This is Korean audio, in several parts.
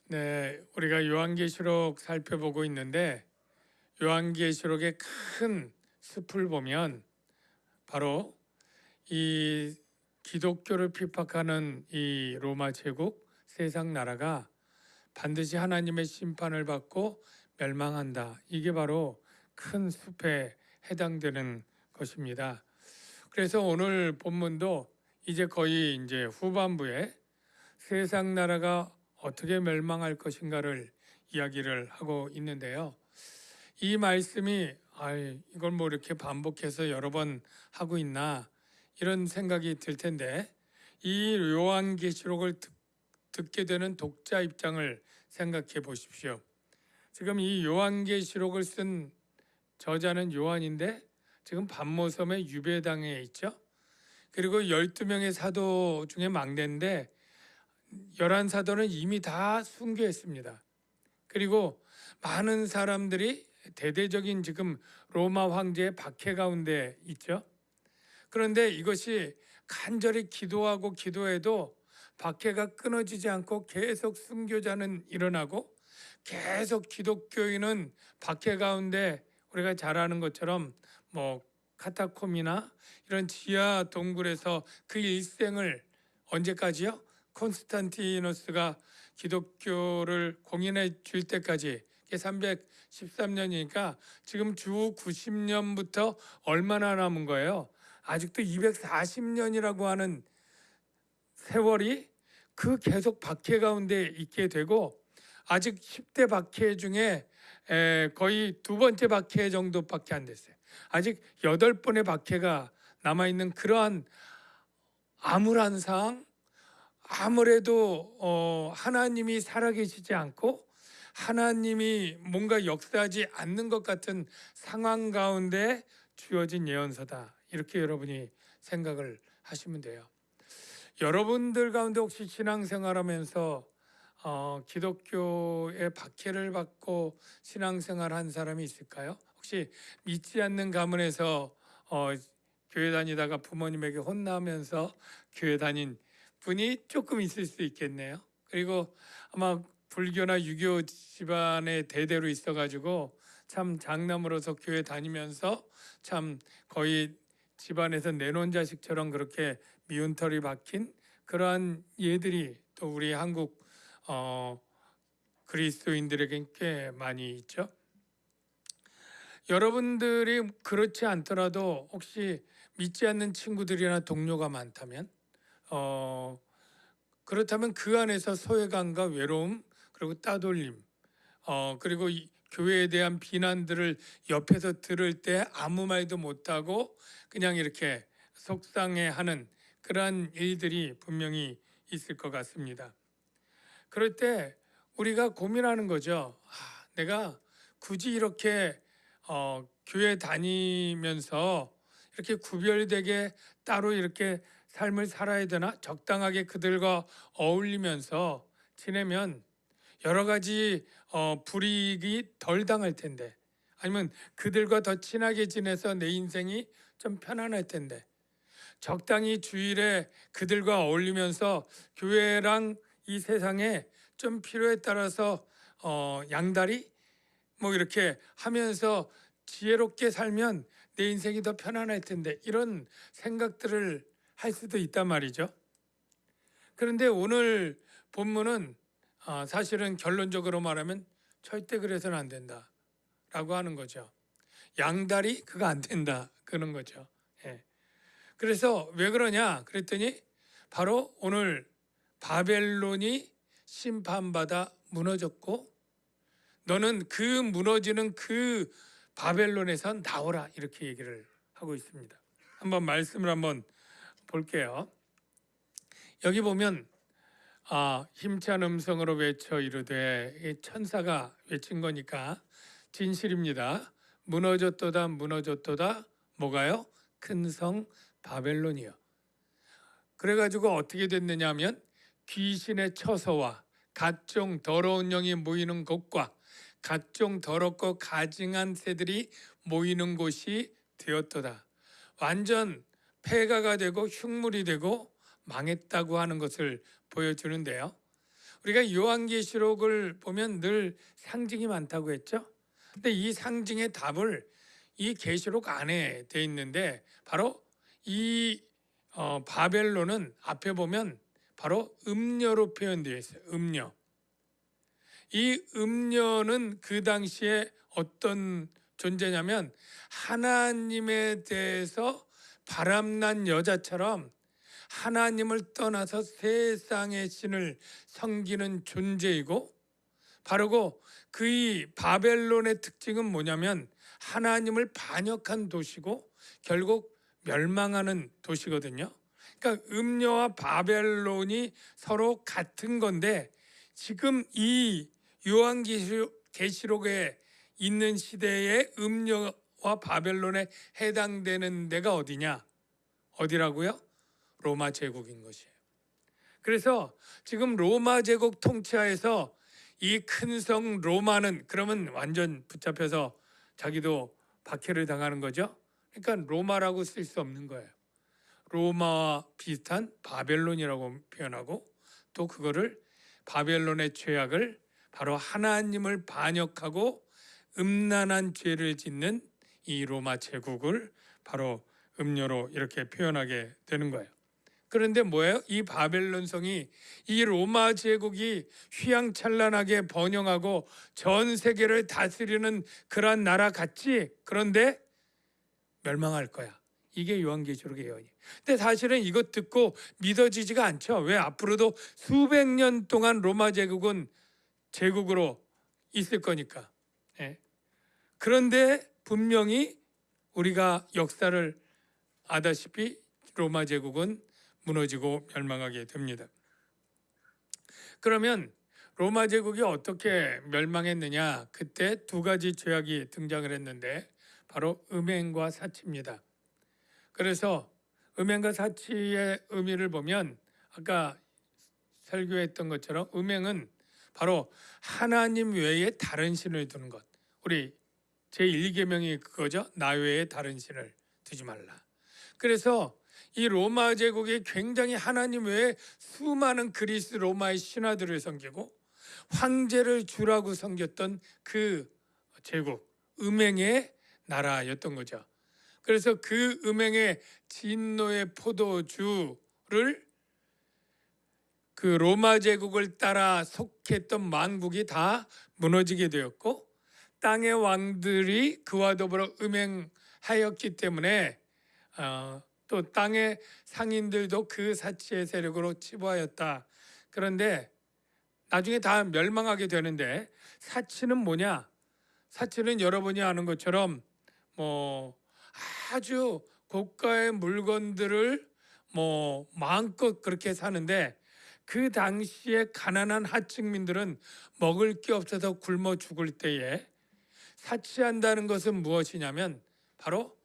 네, 우리가 요한계시록 살펴보고 있는데 요한계시록의 큰 숲을 보면 바로 이 기독교를 핍박하는 이 로마 제국 세상 나라가 반드시 하나님의 심판을 받고 멸망한다. 이게 바로 큰 숲에 해당되는 것입니다. 그래서 오늘 본문도 이제 거의 이제 후반부에 세상 나라가 어떻게 멸망할 것인가를 이야기를 하고 있는데요. 이 말씀이 이걸 뭐 이렇게 반복해서 여러 번 하고 있나 이런 생각이 들 텐데 이 요한계시록을 듣게 되는 독자 입장을 생각해 보십시오. 지금 이 요한계시록을 쓴 저자는 요한인데 지금 반모섬의 유배당에 있죠. 그리고 12명의 사도 중에 막내인데 11사도는 이미 다 순교했습니다. 그리고 많은 사람들이 대대적인 지금 로마 황제의 박해 가운데 있죠. 그런데 이것이 간절히 기도하고 기도해도 박해가 끊어지지 않고 계속 순교자는 일어나고 계속 기독교인은 박해 가운데 우리가 잘 아는 것처럼 뭐 카타콤이나 이런 지하 동굴에서 그 일생을 언제까지요? 콘스탄티노스가 기독교를 공인해 줄 때까지 313년이니까 지금 주 90년부터 얼마나 남은 거예요? 아직도 240년이라고 하는 세월이 그 계속 박해 가운데 있게 되고 아직 10대 박해 중에 거의 두 번째 박해 정도밖에 안 됐어요. 아직 8번의 박해가 남아있는 그러한 암울한 상황, 아무래도 하나님이 살아계시지 않고 하나님이 뭔가 역사하지 않는 것 같은 상황 가운데 주어진 예언서다. 이렇게 여러분이 생각을 하시면 돼요. 여러분들 가운데 혹시 신앙생활하면서 기독교의 박해를 받고 신앙생활한 사람이 있을까요? 혹시 믿지 않는 가문에서 교회 다니다가 부모님에게 혼나면서 교회 다닌 분이 조금 있을 수 있겠네요. 그리고 아마 불교나 유교 집안에 대대로 있어가지고 참 장남으로서 교회 다니면서 참 거의 집안에서 내놓은 자식처럼 그렇게 미운털이 박힌 그러한 예들이 또 우리 한국 그리스도인들에게 꽤 많이 있죠. 여러분들이 그렇지 않더라도 혹시 믿지 않는 친구들이나 동료가 많다면 그렇다면 그 안에서 소외감과 외로움 그리고 따돌림 그리고 교회에 대한 비난들을 옆에서 들을 때 아무 말도 못하고 그냥 이렇게 속상해하는 그러한 일들이 분명히 있을 것 같습니다. 그럴 때 우리가 고민하는 거죠. 내가 굳이 이렇게 교회 다니면서 이렇게 구별되게 따로 이렇게 삶을 살아야 되나? 적당하게 그들과 어울리면서 지내면 여러 가지 불이익이 덜 당할 텐데 아니면 그들과 더 친하게 지내서 내 인생이 좀 편안할 텐데 적당히 주일에 그들과 어울리면서 교회랑 이 세상에 좀 필요에 따라서 양다리 뭐 이렇게 하면서 지혜롭게 살면 내 인생이 더 편안할 텐데 이런 생각들을 할 수도 있단 말이죠. 그런데 오늘 본문은 사실은 결론적으로 말하면 절대 그래서는 안 된다라고 하는 거죠. 양다리 그거 안 된다 그런 거죠. 예. 그래서 왜 그러냐 그랬더니 바로 오늘 바벨론이 심판받아 무너졌고 너는 그 무너지는 그 바벨론에서 나오라 이렇게 얘기를 하고 있습니다. 한번 말씀을 한번 볼게요. 여기 보면 힘찬 음성으로 외쳐 이르되 천사가 외친 거니까 진실입니다. 무너졌도다 무너졌도다 뭐가요? 큰 성 바벨론이요. 그래가지고 어떻게 됐느냐 하면 귀신의 처소와 각종 더러운 영이 모이는 곳과 각종 더럽고 가증한 새들이 모이는 곳이 되었도다. 완전 폐가가 되고 흉물이 되고 망했다고 하는 것을 보여주는데요. 우리가 요한계시록을 보면 늘 상징이 많다고 했죠. 근데 이 상징의 답을 이 계시록 안에 돼 있는데 바로 이 바벨론은 앞에 보면 바로 음녀로 표현되어 있어요. 음녀. 이 음녀는 그 당시에 어떤 존재냐면 하나님에 대해서 바람난 여자처럼 하나님을 떠나서 세상의 신을 섬기는 존재이고, 바르고 그의 바벨론의 특징은 뭐냐면 하나님을 반역한 도시고 결국 멸망하는 도시거든요. 그러니까 음녀와 바벨론이 서로 같은 건데, 지금 이 요한계시록에 있는 시대의 음녀와 바벨론에 해당되는 데가 어디냐? 어디라고요? 로마 제국인 것이에요. 그래서 지금 로마 제국 통치하에서 이 큰 성 로마는 그러면 완전 붙잡혀서 자기도 박해를 당하는 거죠. 그러니까 로마라고 쓸 수 없는 거예요. 로마와 비슷한 바벨론이라고 표현하고, 또 그거를 바벨론의 죄악을 바로 하나님을 반역하고 음란한 죄를 짓는 이 로마 제국을 바로 음녀로 이렇게 표현하게 되는 거예요. 그런데 뭐예요? 이 바벨론 성이 이 로마 제국이 휘황찬란하게 번영하고 전 세계를 다스리는 그런 나라 같지? 그런데 멸망할 거야. 이게 요한계시록의 예언이에요. 근데 사실은 이거 듣고 믿어지지가 않죠. 왜? 앞으로도 수백 년 동안 로마 제국은 제국으로 있을 거니까. 예. 그런데 분명히 우리가 역사를 아다시피 로마 제국은 무너지고 멸망하게 됩니다. 그러면 로마 제국이 어떻게 멸망했느냐? 그때 두 가지 죄악이 등장을 했는데 바로 음행과 사치입니다. 그래서 음행과 사치의 의미를 보면 아까 설교했던 것처럼 음행은 바로 하나님 외에 다른 신을 두는 것. 우리 제1계명이 그거죠. 나 외에 다른 신을 두지 말라. 그래서 이 로마 제국이 굉장히 하나님 외에 수많은 그리스 로마의 신화들을 섬기고 황제를 주라고 섬겼던 그 제국, 음행의 나라였던 거죠. 그래서 그 음행의 진노의 포도주를 그 로마 제국을 따라 속했던 만국이 다 무너지게 되었고, 땅의 왕들이 그와 더불어 음행하였기 때문에 또 땅의 상인들도 그 사치의 세력으로 치부하였다. 그런데 나중에 다 멸망하게 되는데, 사치는 뭐냐? 사치는 여러분이 아는 것처럼 뭐 아주 고가의 물건들을 뭐 마음껏 그렇게 사는데, 그 당시에 가난한 하층민들은 먹을 게 없어서 굶어 죽을 때에 사치한다는 것은 무엇이냐면 바로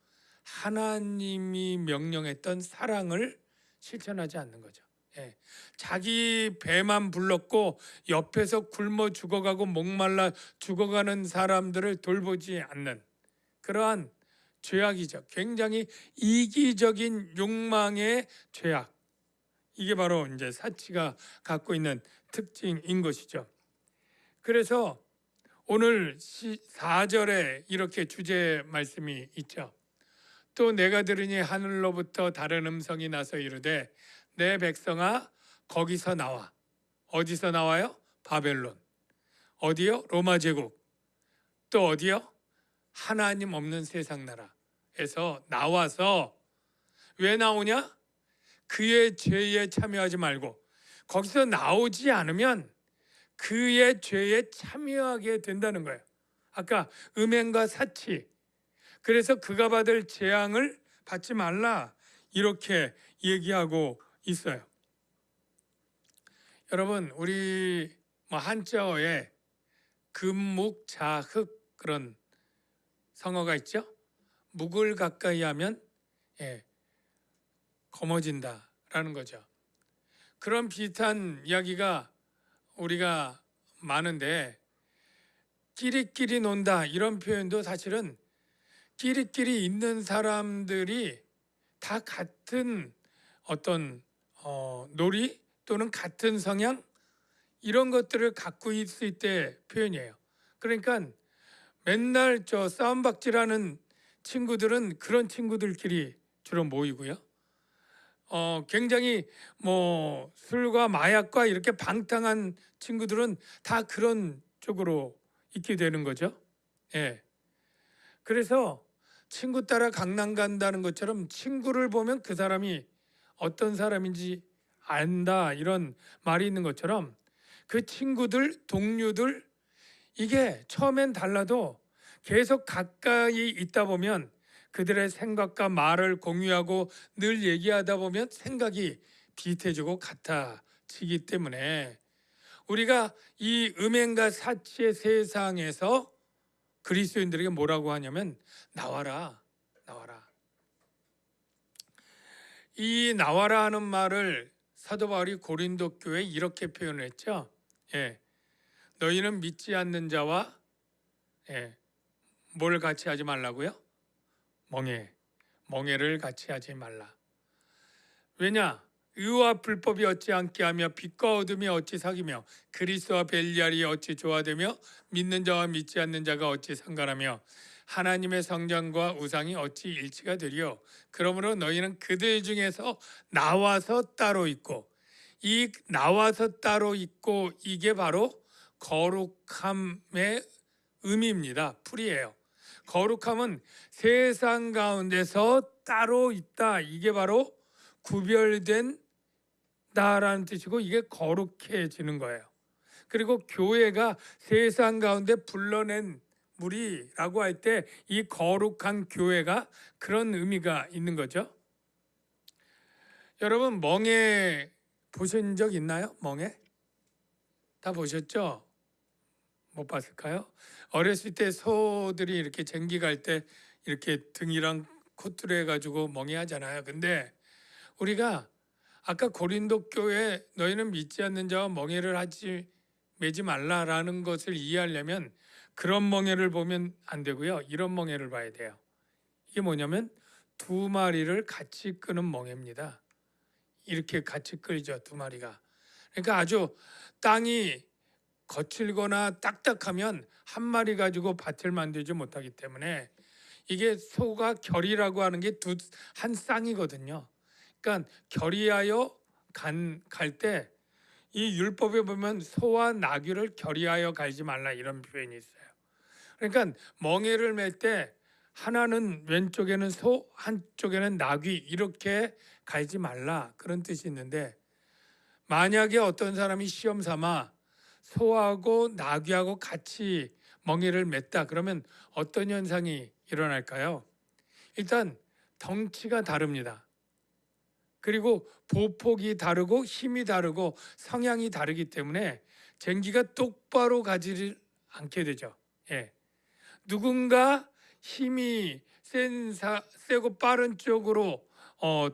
하나님이 명령했던 사랑을 실천하지 않는 거죠. 예. 자기 배만 불렀고 옆에서 굶어 죽어가고 목말라 죽어가는 사람들을 돌보지 않는 그러한 죄악이죠. 굉장히 이기적인 욕망의 죄악. 이게 바로 이제 사치가 갖고 있는 특징인 것이죠. 그래서 오늘 4절에 이렇게 주제 말씀이 있죠. 또 내가 들으니 하늘로부터 다른 음성이 나서 이르되 내 백성아 거기서 나와. 어디서 나와요? 바벨론. 어디요? 로마 제국. 또 어디요? 하나님 없는 세상 나라에서 나와서 왜 나오냐? 그의 죄에 참여하지 말고, 거기서 나오지 않으면 그의 죄에 참여하게 된다는 거예요. 아까 음행과 사치, 그래서 그가 받을 재앙을 받지 말라 이렇게 얘기하고 있어요. 여러분, 우리 한자어에 금묵자흑 그런 성어가 있죠. 묵을 가까이 하면 검어진다라는 거죠. 그런 비슷한 이야기가 우리가 많은데, 끼리끼리 논다 이런 표현도 사실은 끼리끼리 있는 사람들이 다 같은 어떤 놀이 또는 같은 성향 이런 것들을 갖고 있을 때 표현이에요. 그러니까 맨날 저 싸움박질하는 친구들은 그런 친구들끼리 주로 모이고요. 굉장히 뭐 술과 마약과 이렇게 방탕한 친구들은 다 그런 쪽으로 있게 되는 거죠. 예. 그래서 친구 따라 강남 간다는 것처럼 친구를 보면 그 사람이 어떤 사람인지 안다, 이런 말이 있는 것처럼 그 친구들, 동료들, 이게 처음엔 달라도 계속 가까이 있다 보면 그들의 생각과 말을 공유하고 늘 얘기하다 보면 생각이 비슷해지고 같아지기 때문에 우리가 이 음행과 사치의 세상에서 그리스도인들에게 뭐라고 하냐면 나와라, 나와라. 이 나와라 하는 말을 사도 바울이 고린도 교회에 이렇게 표현을 했죠. 예, 너희는 믿지 않는 자와 뭘 같이 하지 말라고요? 멍에를 같이 하지 말라. 왜냐? 의와 불법이 어찌 함께 하며 빛과 어둠이 어찌 사귀며 그리스도와 벨리알이 어찌 조화되며 믿는 자와 믿지 않는 자가 어찌 상관하며 하나님의 성전과 우상이 어찌 일치가 되리요. 그러므로 너희는 그들 중에서 나와서 따로 있고, 이 나와서 따로 있고 이게 바로 거룩함의 의미입니다. 풀이에요. 거룩함은 세상 가운데서 따로 있다, 이게 바로 구별된 다라는 뜻이고, 이게 거룩해지는 거예요. 그리고 교회가 세상 가운데 불러낸 무리라고 할 때 이 거룩한 교회가 그런 의미가 있는 거죠. 여러분, 멍에 보신 적 있나요? 멍에? 다 보셨죠? 못 봤을까요? 어렸을 때 소들이 이렇게 쟁기 갈 때 이렇게 등이랑 코트로 해가지고 멍에 하잖아요. 근데 우리가 아까 고린도 교회 너희는 믿지 않는 자와 멍에를 매지 말라라는 것을 이해하려면 그런 멍에를 보면 안 되고요. 이런 멍에를 봐야 돼요. 이게 뭐냐면 두 마리를 같이 끄는 멍에입니다. 이렇게 같이 끌죠, 두 마리가. 그러니까 아주 땅이 거칠거나 딱딱하면 한 마리 가지고 밭을 만들지 못하기 때문에 이게 소가 결이라고 하는 게 한 쌍이거든요. 그러니까 결의하여 갈 때 이 율법에 보면 소와 나귀를 결의하여 갈지 말라, 이런 표현이 있어요. 그러니까 멍에를 맬 때 하나는 왼쪽에는 소, 한쪽에는 나귀, 이렇게 갈지 말라, 그런 뜻이 있는데, 만약에 어떤 사람이 시험 삼아 소하고 나귀하고 같이 멍에를 맸다 그러면 어떤 현상이 일어날까요? 일단 덩치가 다릅니다. 그리고 보폭이 다르고 힘이 다르고 성향이 다르기 때문에 쟁기가 똑바로 가지를 않게 되죠. 예. 누군가 힘이 세고 빠른 쪽으로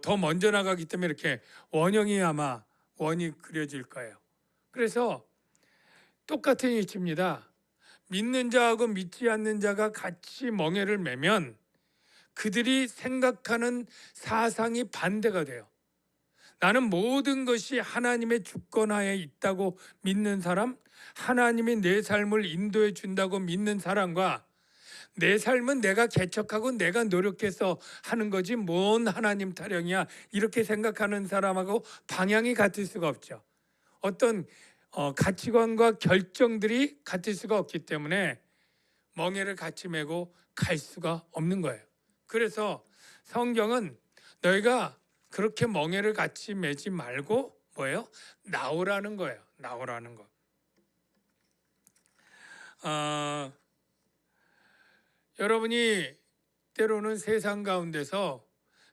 더 먼저 나가기 때문에 이렇게 원이 그려질 거예요. 그래서 똑같은 이치입니다. 믿는 자하고 믿지 않는 자가 같이 멍에를 매면 그들이 생각하는 사상이 반대가 돼요. 나는 모든 것이 하나님의 주권하에 있다고 믿는 사람, 하나님이 내 삶을 인도해 준다고 믿는 사람과 내 삶은 내가 개척하고 내가 노력해서 하는 거지 뭔 하나님 타령이야, 이렇게 생각하는 사람하고 방향이 같을 수가 없죠. 어떤 가치관과 결정들이 같을 수가 없기 때문에 멍에를 같이 메고 갈 수가 없는 거예요. 그래서 성경은 너희가 그렇게 멍에를 같이 매지 말고 뭐예요? 나오라는 거예요. 나오라는 거. 여러분이 때로는 세상 가운데서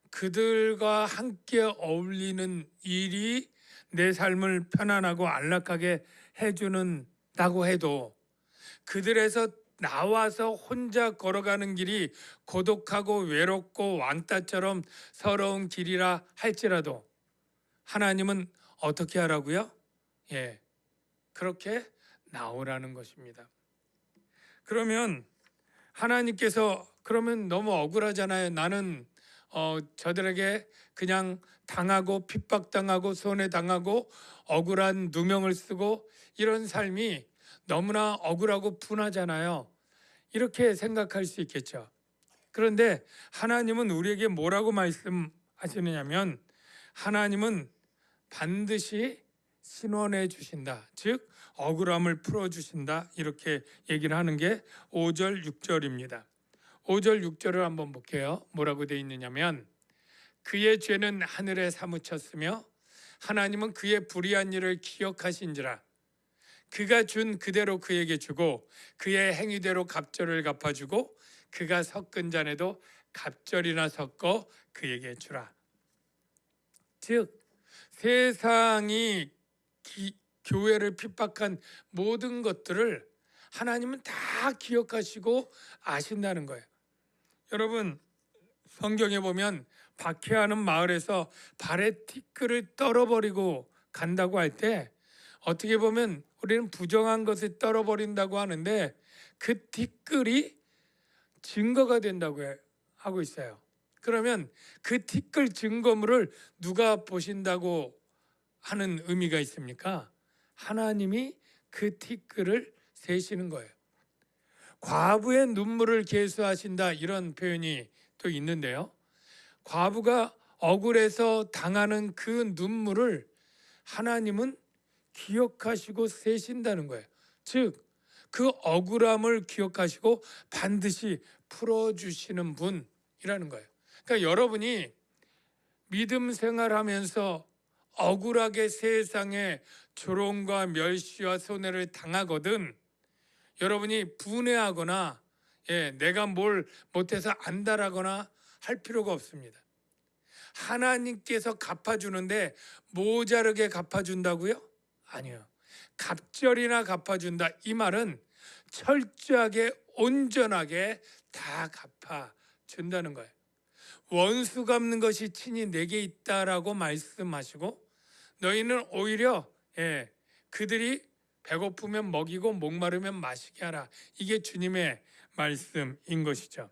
그들과 함께 어울리는 일이 내 삶을 편안하고 안락하게 해주는다고 해도 그들에서 나와서 혼자 걸어가는 길이 고독하고 외롭고 왕따처럼 서러운 길이라 할지라도 하나님은 어떻게 하라고요? 예, 그렇게 나오라는 것입니다. 그러면 하나님께서, 그러면 너무 억울하잖아요. 나는 저들에게 그냥 당하고 핍박당하고 손해당하고 억울한 누명을 쓰고 이런 삶이 너무나 억울하고 분하잖아요. 이렇게 생각할 수 있겠죠. 그런데 하나님은 우리에게 뭐라고 말씀하시느냐면 하나님은 반드시 신원해 주신다. 즉 억울함을 풀어 주신다. 이렇게 얘기를 하는 게 5절 6절입니다. 5절 6절을 한번 볼게요. 뭐라고 되어 있느냐면 그의 죄는 하늘에 사무쳤으며 하나님은 그의 불의한 일을 기억하신지라 그가 준 그대로 그에게 주고 그의 행위대로 갑절을 갚아주고 그가 섞은 잔에도 갑절이나 섞어 그에게 주라. 즉 세상이 교회를 핍박한 모든 것들을 하나님은 다 기억하시고 아신다는 거예요. 여러분 성경에 보면 박해하는 마을에서 발에 티끌을 떨어버리고 간다고 할 때 어떻게 보면 우리는 부정한 것을 떨어버린다고 하는데 그 티끌이 증거가 된다고 하고 있어요. 그러면 그 티끌 증거물을 누가 보신다고 하는 의미가 있습니까? 하나님이 그 티끌을 세시는 거예요. 과부의 눈물을 계수하신다 이런 표현이 또 있는데요. 과부가 억울해서 당하는 그 눈물을 하나님은 기억하시고 세신다는 거예요. 즉 그 억울함을 기억하시고 반드시 풀어주시는 분이라는 거예요. 그러니까 여러분이 믿음 생활하면서 억울하게 세상에 조롱과 멸시와 손해를 당하거든 여러분이 분해하거나 내가 뭘 못해서 안다라거나 할 필요가 없습니다. 하나님께서 갚아주는데 모자르게 갚아준다고요? 아니요. 갑절이나 갚아준다. 이 말은 철저하게 온전하게 다 갚아준다는 거예요. 원수 갚는 것이 친히 내게 있다라고 말씀하시고 너희는 오히려 그들이 배고프면 먹이고 목마르면 마시게 하라. 이게 주님의 말씀인 것이죠.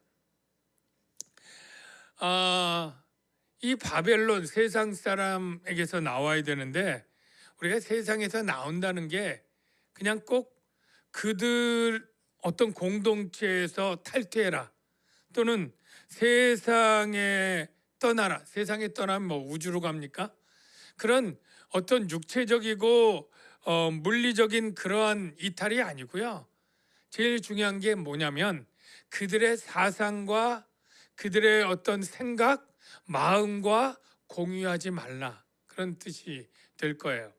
이 바벨론 세상 사람에게서 나와야 되는데 우리가 세상에서 나온다는 게 그냥 꼭 그들 어떤 공동체에서 탈퇴해라 또는 세상에 떠나라. 세상에 떠나면 뭐 우주로 갑니까? 그런 어떤 육체적이고 물리적인 그러한 이탈이 아니고요. 제일 중요한 게 뭐냐면 그들의 사상과 그들의 어떤 생각, 마음과 공유하지 말라. 그런 뜻이 될 거예요.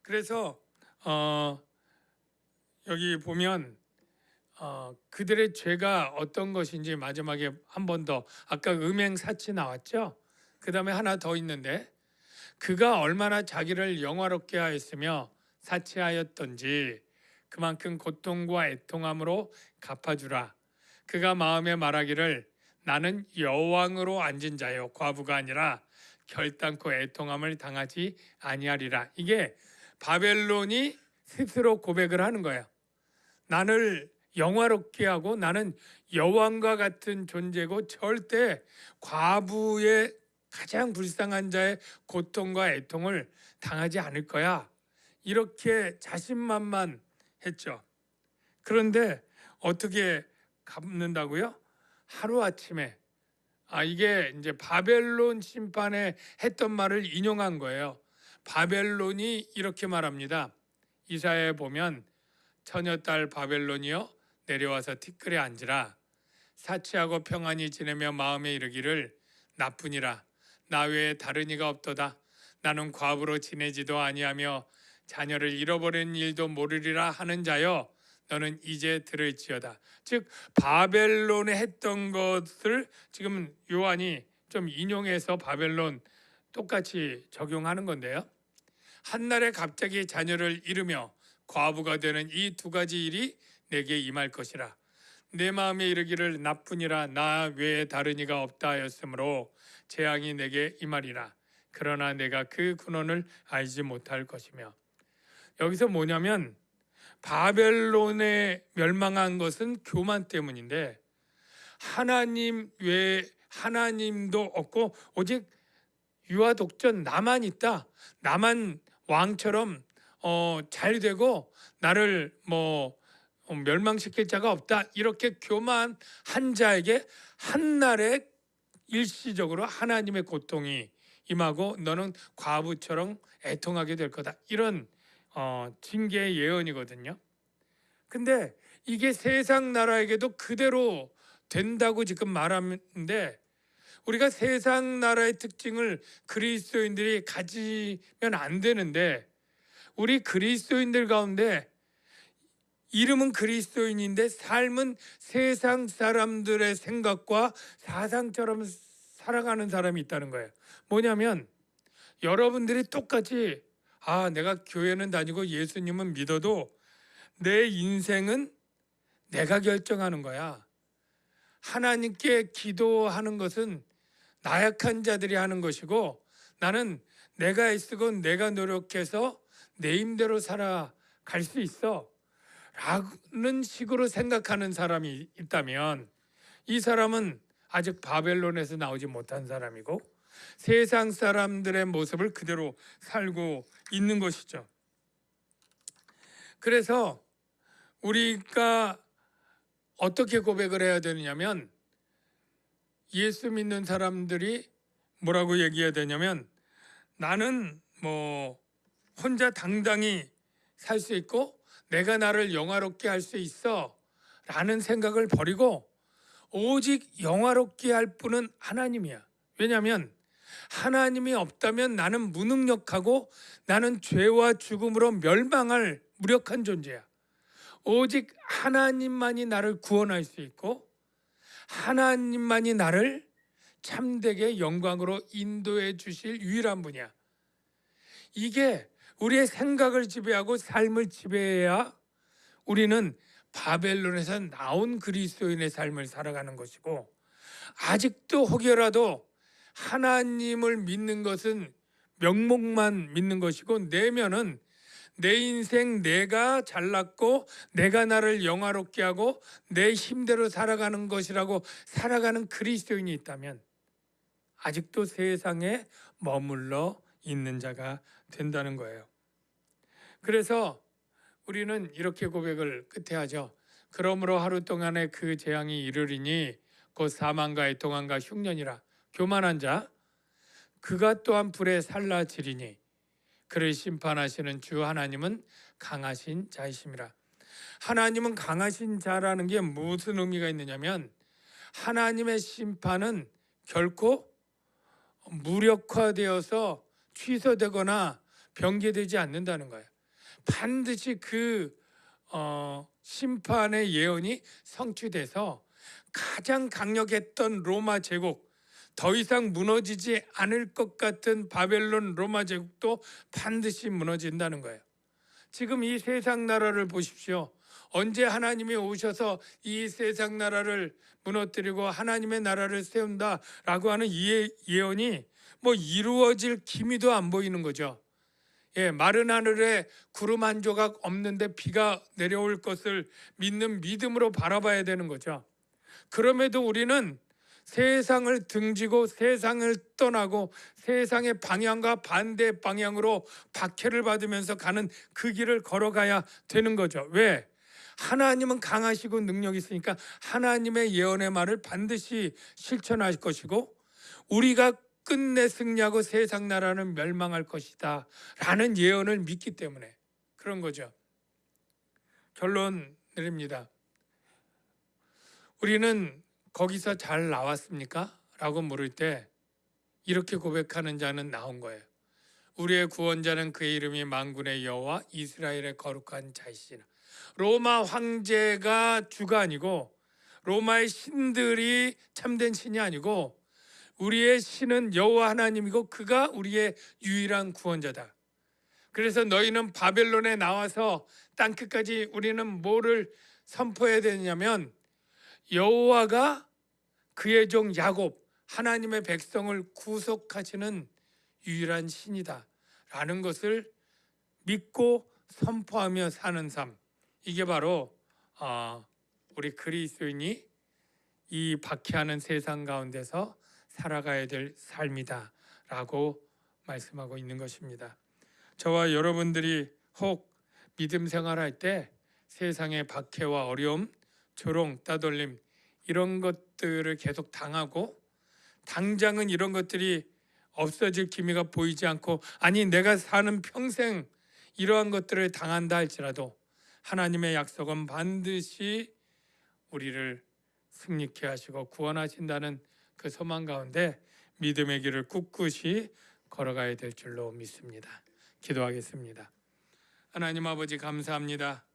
그래서 여기 보면 그들의 죄가 어떤 것인지 마지막에 한 번 더 아까 음행사치 나왔죠? 그 다음에 하나 더 있는데 그가 얼마나 자기를 영화롭게 하였으며 사치하였던지 그만큼 고통과 애통함으로 갚아주라. 그가 마음에 말하기를 나는 여왕으로 앉은 자요 과부가 아니라 결단코 애통함을 당하지 아니하리라. 이게 바벨론이 스스로 고백을 하는 거예요. 나를 영화롭게 하고 나는 여왕과 같은 존재고 절대 과부의 가장 불쌍한 자의 고통과 애통을 당하지 않을 거야. 이렇게 자신만만했죠. 그런데 어떻게 갚는다고요? 하루아침에 이게 이제 바벨론 심판에 했던 말을 인용한 거예요. 바벨론이 이렇게 말합니다. 이사야에 보면 처녀딸 바벨론이여 내려와서 티끌에 앉으라. 사치하고 평안히 지내며 마음에 이르기를 나뿐이라 나 외에 다른 이가 없도다. 나는 과부로 지내지도 아니하며 자녀를 잃어버린 일도 모르리라 하는 자여 너는 이제 들을지어다. 즉 바벨론에 했던 것을 지금 요한이 좀 인용해서 바벨론 똑같이 적용하는 건데요. 한날에 갑자기 자녀를 잃으며 과부가 되는 이 두 가지 일이 내게 임할 것이라. 내 마음에 이르기를 나뿐이라 나 외에 다른 이가 없다 하였으므로 재앙이 내게 임하리라. 그러나 내가 그 근원을 알지 못할 것이며. 여기서 뭐냐면 바벨론에 멸망한 것은 교만 때문인데 하나님 외에 하나님도 없고 오직 유아 독전 나만 있다. 나만 왕처럼 잘 되고 나를 멸망시킬 자가 없다. 이렇게 교만한 자에게 한날에 일시적으로 하나님의 고통이 임하고 너는 과부처럼 애통하게 될 거다. 이런 징계의 예언이거든요. 근데 이게 세상 나라에게도 그대로 된다고 지금 말하는데 우리가 세상 나라의 특징을 그리스도인들이 가지면 안 되는데 우리 그리스도인들 가운데 이름은 그리스도인인데 삶은 세상 사람들의 생각과 사상처럼 살아가는 사람이 있다는 거예요. 뭐냐면 여러분들이 똑같이 내가 교회는 다니고 예수님은 믿어도 내 인생은 내가 결정하는 거야. 하나님께 기도하는 것은 나약한 자들이 하는 것이고 나는 내가 애쓰고 내가 노력해서 내 힘대로 살아갈 수 있어 라는 식으로 생각하는 사람이 있다면 이 사람은 아직 바벨론에서 나오지 못한 사람이고 세상 사람들의 모습을 그대로 살고 있는 것이죠. 그래서 우리가 어떻게 고백을 해야 되느냐면 예수 믿는 사람들이 뭐라고 얘기해야 되냐면 나는 혼자 당당히 살 수 있고 내가 나를 영화롭게 할 수 있어 라는 생각을 버리고 오직 영화롭게 할 분은 하나님이야. 왜냐하면 하나님이 없다면 나는 무능력하고 나는 죄와 죽음으로 멸망할 무력한 존재야. 오직 하나님만이 나를 구원할 수 있고 하나님만이 나를 참되게 영광으로 인도해 주실 유일한 분이야. 이게 우리의 생각을 지배하고 삶을 지배해야 우리는 바벨론에서 나온 그리스도인의 삶을 살아가는 것이고 아직도 혹여라도 하나님을 믿는 것은 명목만 믿는 것이고 내면은 내 인생 내가 잘났고 내가 나를 영화롭게 하고 내 힘대로 살아가는 것이라고 살아가는 그리스도인이 있다면 아직도 세상에 머물러 있는 자가 된다는 거예요. 그래서 우리는 이렇게 고백을 끝에 하죠. 그러므로 하루 동안에 그 재앙이 이르리니 곧 사망과 애통함과 흉년이라. 교만한 자 그가 또한 불에 살라지리니 그를 심판하시는 주 하나님은 강하신 자이심이라. 하나님은 강하신 자라는 게 무슨 의미가 있느냐면 하나님의 심판은 결코 무력화되어서 취소되거나 변개되지 않는다는 거예요. 반드시 그 심판의 예언이 성취돼서 가장 강력했던 로마 제국, 더 이상 무너지지 않을 것 같은 바벨론 로마 제국도 반드시 무너진다는 거예요. 지금 이 세상 나라를 보십시오. 언제 하나님이 오셔서 이 세상 나라를 무너뜨리고 하나님의 나라를 세운다라고 하는 이 예언이 이루어질 기미도 안 보이는 거죠. 마른 하늘에 구름 한 조각 없는데 비가 내려올 것을 믿는 믿음으로 바라봐야 되는 거죠. 그럼에도 우리는 세상을 등지고 세상을 떠나고 세상의 방향과 반대 방향으로 박해를 받으면서 가는 그 길을 걸어가야 되는 거죠. 왜? 하나님은 강하시고 능력이 있으니까 하나님의 예언의 말을 반드시 실천할 것이고 우리가 끝내 승리하고 세상 나라는 멸망할 것이다 라는 예언을 믿기 때문에 그런 거죠. 결론 내립니다. 우리는 거기서 잘 나왔습니까? 라고 물을 때 이렇게 고백하는 자는 나온 거예요. 우리의 구원자는 그의 이름이 만군의 여호와 이스라엘의 거룩한 자이시라. 로마 황제가 주가 아니고 로마의 신들이 참된 신이 아니고 우리의 신은 여호와 하나님이고 그가 우리의 유일한 구원자다. 그래서 너희는 바벨론에 나와서 땅끝까지 우리는 뭐를 선포해야 되냐면 여호와가 그의 종 야곱 하나님의 백성을 구속하시는 유일한 신이다 라는 것을 믿고 선포하며 사는 삶, 이게 바로 우리 그리스도인이 이 박해하는 세상 가운데서 살아가야 될 삶이다라고 말씀하고 있는 것입니다. 저와 여러분들이 혹 믿음 생활할 때 세상의 박해와 어려움, 조롱, 따돌림 이런 것들을 계속 당하고 당장은 이런 것들이 없어질 기미가 보이지 않고 아니 내가 사는 평생 이러한 것들을 당한다 할지라도 하나님의 약속은 반드시 우리를 승리케 하시고 구원하신다는 그 소망 가운데 믿음의 길을 꿋꿋이 걸어가야 될 줄로 믿습니다. 기도하겠습니다. 하나님 아버지 감사합니다.